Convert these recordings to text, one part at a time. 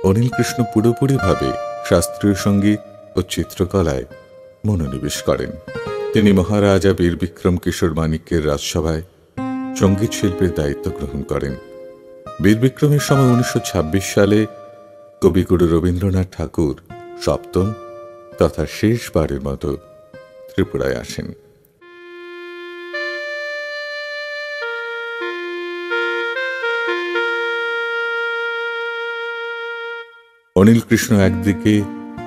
অনিল কৃষ্ণ পুরোপুরিভাবে শাস্ত্রীয় সঙ্গীত ও চিত্রকলায় মনোনিবেশ করেন। তিনি মহারাজা বীর বিক্রম কিশোর মানিক্যের রাজসভায় সঙ্গীত শিল্পের দায়িত্ব গ্রহণ করেন। বীর বিক্রমের সময় 1926 সালে কবিগুরু রবীন্দ্রনাথ ঠাকুর সপ্তম তথা শেষবারের মতো ত্রিপুরায় আসেন। অনিল কৃষ্ণ একদিকে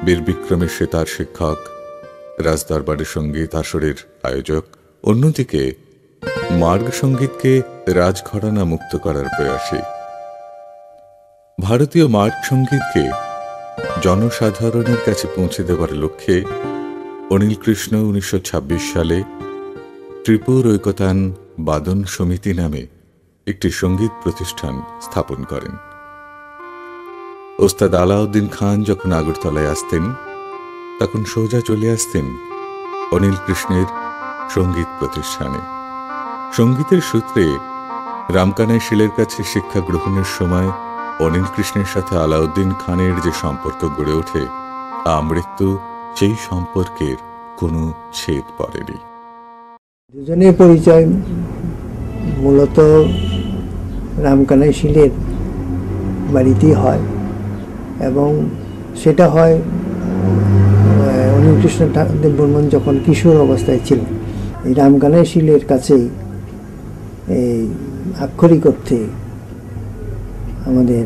বীর বিক্রমের সেতার শিক্ষক, রাজদরবারের সঙ্গীত আসরের আয়োজক, অন্যদিকে মার্গ সঙ্গীতকে রাজঘরানা মুক্ত করার প্রয়াসী। ভারতীয় মার্গ সঙ্গীতকে জনসাধারণের কাছে পৌঁছে দেওয়ার লক্ষ্যে অনিল কৃষ্ণ 1926 সালে ত্রিপুর ঐকতান বাদন সমিতি নামে একটি সঙ্গীত প্রতিষ্ঠান স্থাপন করেন। ওস্তাদ আলাউদ্দিন খান যখন আগরতলায় আসতেন তখন সোজা চলে আসতেন অনিল কৃষ্ণের সঙ্গীত প্রতিষ্ঠানে। সঙ্গীতের সূত্রে রামকানাই শীলের কাছে শিক্ষা গ্রহণের সময় অনিল কৃষ্ণের সাথে আলাউদ্দিন খানের যে সম্পর্ক গড়ে ওঠে, আমৃত্যু সেই সম্পর্কের কোনো ছেদ পড়েনি। দুজনের পরিচয় মূলত রামকানাই শীলের বাড়িতেই হয় এবং সেটা হয় অনিল কৃষ্ণ দেববর্মন যখন কিশোর অবস্থায় ছিলেন। এই রামকানাই শীলের কাছেই এই আক্ষরিক অর্থে আমাদের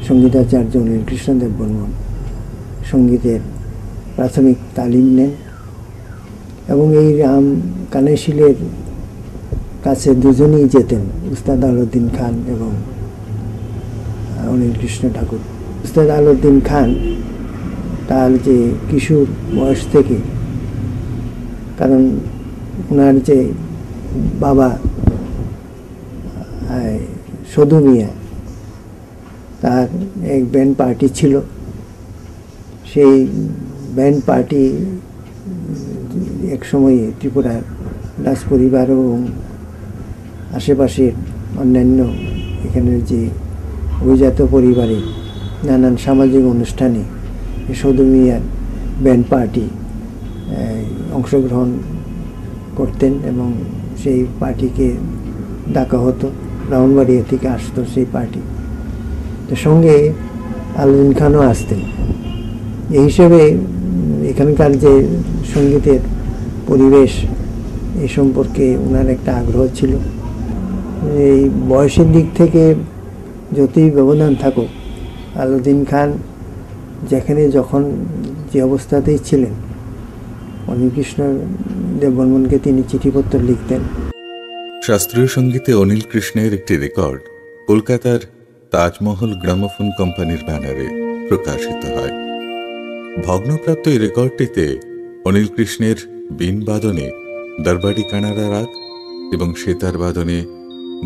সঙ্গীতাচার্য অনিল কৃষ্ণ দেববর্মন সঙ্গীতের প্রাথমিক তালিম নেন এবং এই রামকানাই শীলের কাছে দুজনেই যেতেন, উস্তাদ আলাউদ্দিন খান এবং অনিল কৃষ্ণ ঠাকুর। উস্তাদ আলাউদ্দিন খান তার যে কিশোর বয়স থেকে, কারণ ওনার যে বাবা সদু মিয়া তার এক ব্যান্ড পার্টি ছিল, সেই ব্যান্ড পার্টি এক সময়ে ত্রিপুরার রাজ পরিবার এবং আশেপাশের অন্যান্য এখানের যে অভিজাত পরিবারে নানান সামাজিক অনুষ্ঠানে সদু মিয়ার ব্যান্ড পার্টি অংশগ্রহণ করতেন এবং সেই পার্টিকে ডাকা হতো, ব্রাহ্মণবাড়িয়া থেকে আসতো সেই পার্টি। তো সঙ্গে আলাউদ্দিন খানও আসতেন। এই হিসেবে এখানকার যে সঙ্গীতের পরিবেশ এ সম্পর্কে ওনার একটা আগ্রহ ছিল। এই বয়সের দিক থেকে যতই ব্যবধান থাকুক, আলাউদ্দিন খান যেখানে যখন যে অবস্থাতেই ছিলেন অনিল কৃষ্ণ দেববর্মনকে তিনি চিঠিপত্র লিখতেন। শাস্ত্রীয় সঙ্গীতে অনিল কৃষ্ণের একটি রেকর্ড কলকাতার তাজমহল গ্রামোফোন কোম্পানির ব্যানারে প্রকাশিত হয়। ভগ্নপ্রাপ্ত এই রেকর্ডটিতে অনিল কৃষ্ণের বীণ বাদনে দরবারি কানাড়া রাগ এবং সেতার বাদনে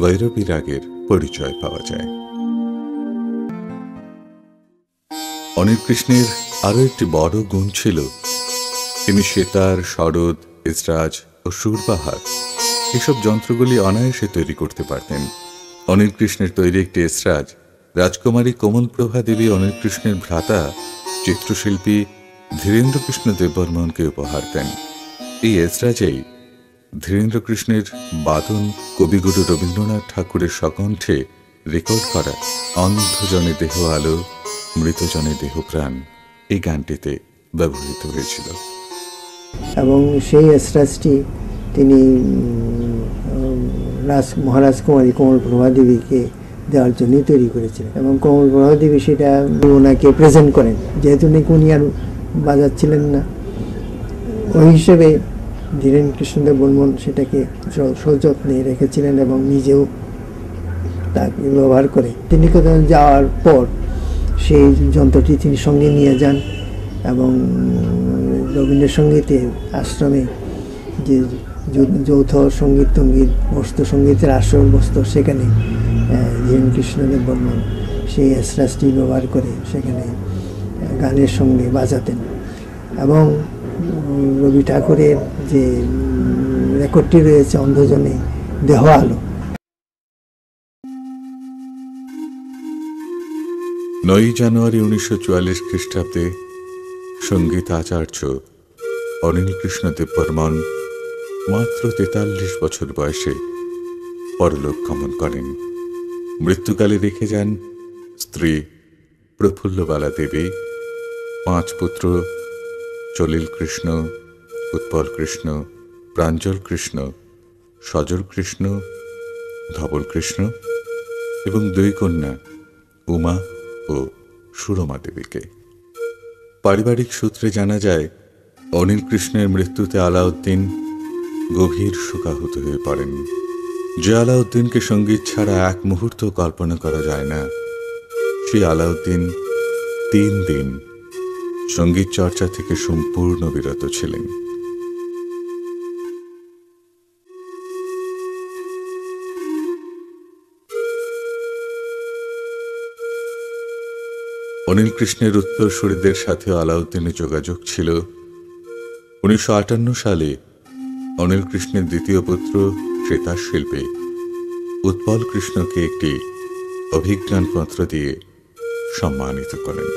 ভৈরবী রাগের পরিচয় পাওয়া যায়। অনিল কৃষ্ণের আরও একটি বড় গুণ ছিল, তিনি সেতার, সরোদ, এসরাজ ও সুরবাহার এসব যন্ত্রগুলি অনায়াসে তৈরি করতে পারতেন। অনিল কৃষ্ণের তৈরি একটি এসরাজ রাজকুমারী কোমলপ্রভা দেবী অনিল কৃষ্ণের ভ্রাতা চিত্রশিল্পী ধীরেন্দ্র কৃষ্ণ দেববর্মনকে উপহার দেন। এই এসরাজেই ধীরেন্দ্র কৃষ্ণের বাদন কবিগুরু রবীন্দ্রনাথ ঠাকুরের সকণ্ঠে রেকর্ড করা অন্ধজনে দেহ আলো মৃতজনে দেহ প্রাণ এই গানটিতে ব্যবহৃত হয়েছিল। এবং সেই এসরাজটি তিনি মহারাজ কুমারী কমলপ্রভা দেবীকে দেওয়ার জন্যই তৈরি করেছিলেন এবং কমলপ্রভা দেবী সেটা ওনাকে প্রেজেন্ট করেন। যেহেতু উনি আর বাজাচ্ছিলেন না, ওই হিসেবে ধীরেন কৃষ্ণ দেববর্মন সেটাকে সযত্নে রেখেছিলেন এবং নিজেও তাকে ব্যবহার করে। তিনি কোথাও যাওয়ার পর সেই যন্ত্রটি তিনি সঙ্গে নিয়ে যান এবং রবীন্দ্রসঙ্গীতের আশ্রমে যে যৌথ সঙ্গীত বস্তু সঙ্গীতের আসর বস্তু সেখানে ধীরেন কৃষ্ণ দেববর্মন সেই এসরাজটি ব্যবহার করে সেখানে গানের সঙ্গে বাজাতেন। এবং রবি ঠাকুরের যে রেকর্ডটি রয়েছে অন্ধজনে দেহ আলো, 9 জানুয়ারি 1944 খ্রিস্টাব্দে সঙ্গীত আচার্য অনিল কৃষ্ণ দেববর্মন মাত্র 43 বছর বয়সে পরলোক গমন করেন। মৃত্যুকালে রেখে যান স্ত্রী প্রফুল্লবালা দেবী, 5 পুত্র চলিল কৃষ্ণ, উৎপল কৃষ্ণ, প্রাঞ্জল কৃষ্ণ, সজল কৃষ্ণ, ধবল কৃষ্ণ এবং 2 কন্যা উমা ও সুরমা দেবীকে। পারিবারিক সূত্রে জানা যায়, অনিল কৃষ্ণের মৃত্যুতে আলাউদ্দিন গভীর শোকাহত হয়ে পড়েন। যে আলাউদ্দিনকে সঙ্গীত ছাড়া এক মুহূর্ত কল্পনা করা যায় না, সেই আলাউদ্দিন 3 দিন সঙ্গীত চর্চা থেকে সম্পূর্ণ বিরত ছিলেন। অনিল কৃষ্ণের উত্তরসূরিদের সাথে আলাউদ্দিনের যোগাযোগ ছিল। 1958 সালে অনিল কৃষ্ণের দ্বিতীয় পুত্র সেতার শিল্পী উৎপল কৃষ্ণকে একটি অভিজ্ঞানপত্র দিয়ে সম্মানিত করেন।